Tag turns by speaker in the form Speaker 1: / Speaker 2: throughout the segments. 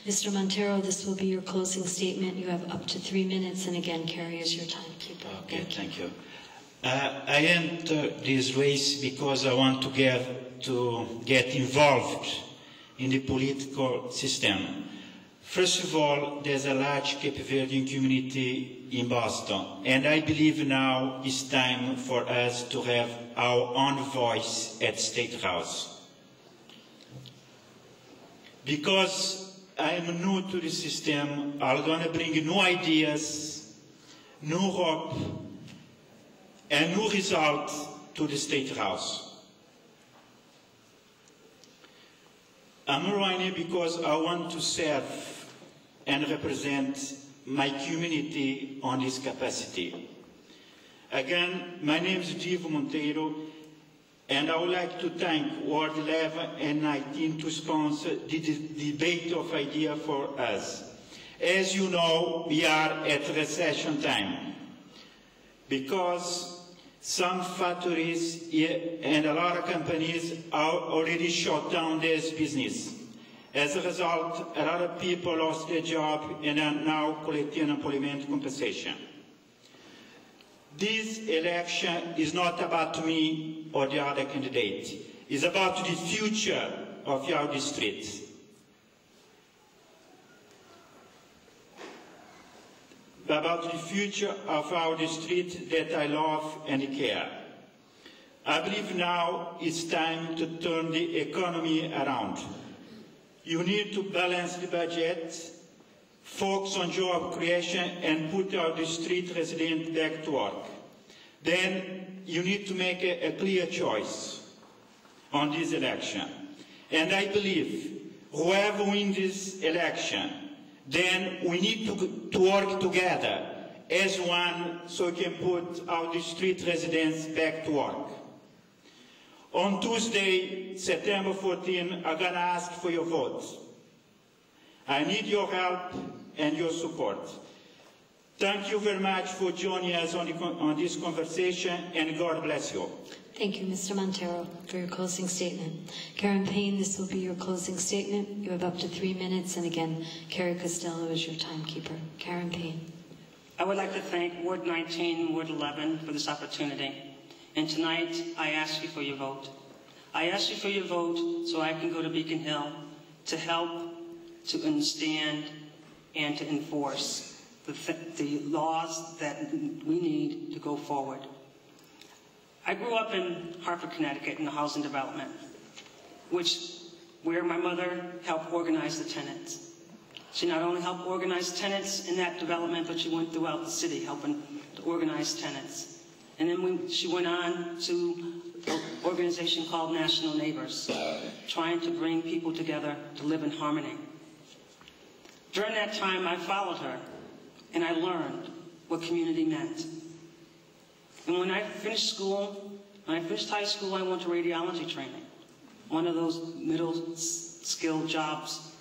Speaker 1: Mr. Monteiro, this will be your closing statement. You have up to 3 minutes, and again, Carrie is your timekeeper.
Speaker 2: Okay, thank you. I entered this race because I want to get involved in the political system. First of all, there's a large Cape Verdean community in Boston, and I believe now it's time for us to have our own voice at State House. Because I am new to the system, I'm going to bring new ideas, new hope, and new results to the State House. I'm running because I want to serve and represent my community on this capacity. Again, my name is Divo Monteiro, and I would like to thank Ward 11 and 19 to sponsor the debate of ideas for us. As you know, we are at recession time because some factories and a lot of companies are already shut down their business. As a result, a lot of people lost their job and are now collecting unemployment compensation. This election is not about me or the other candidate. It's about the future of our district. About the future of our district that I love and care. I believe now it's time to turn the economy around. You need to balance the budget, focus on job creation, and put our district residents back to work. Then you need to make a clear choice on this election. And I believe whoever wins this election, then we need to work together as one so we can put our district residents back to work. On Tuesday, September 14, I'm going to ask for your vote. I need your help and your support. Thank you very much for joining us on this conversation, and God bless you.
Speaker 1: Thank you, Mr. Monteiro, for your closing statement. Karen Payne, this will be your closing statement. You have up to 3 minutes, and again, Carrie Costello is your timekeeper. Karen Payne.
Speaker 3: I would like to thank Ward 19 and Ward 11 for this opportunity. And tonight, I ask you for your vote. I ask you for your vote so I can go to Beacon Hill to help to understand and to enforce the laws that we need to go forward. I grew up in Hartford, Connecticut in the housing development, where my mother helped organize the tenants. She not only helped organize tenants in that development, but she went throughout the city helping to organize tenants. And then she went on to an organization called National Neighbors, trying to bring people together to live in harmony. During that time, I followed her, and I learned what community meant. And when I finished school, when I finished high school, I went to radiology training, one of those middle-skilled jobs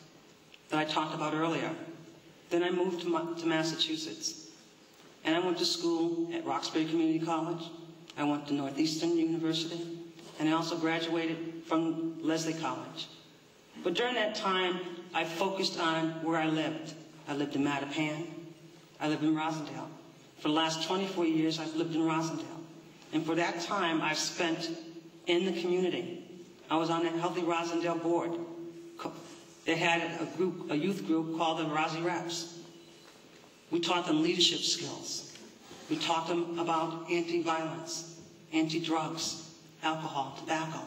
Speaker 3: that I talked about earlier. Then I moved to Massachusetts. And I went to school at Roxbury Community College. I went to Northeastern University. And I also graduated from Lesley College. But during that time, I focused on where I lived. I lived in Mattapan. I lived in Rosendale. For the last 24 years, I've lived in Rosendale. And for that time, I've spent in the community. I was on the Healthy Rosendale board. They had a youth group called the Rosy Reps. We taught them leadership skills. We taught them about anti-violence, anti-drugs, alcohol, tobacco.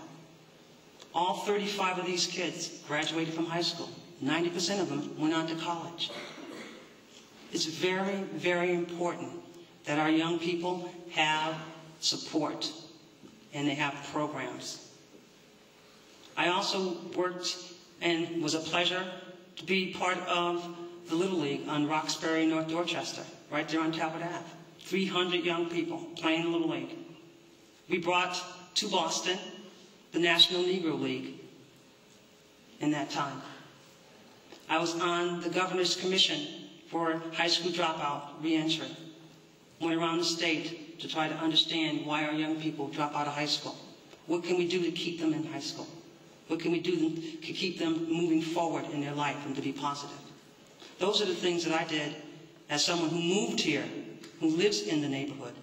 Speaker 3: All 35 of these kids graduated from high school. 90% of them went on to college. It's very, very important that our young people have support and they have programs. I also worked and was a pleasure to be part of the Little League on Roxbury, North Dorchester, right there on Talbot Ave. 300 young people playing Little League. We brought to Boston the National Negro League in that time. I was on the Governor's Commission for high school dropout reentry. Went around the state to try to understand why our young people drop out of high school. What can we do to keep them in high school? What can we do to keep them moving forward in their life and to be positive? Those are the things that I did as someone who moved here, who lives in the neighborhood,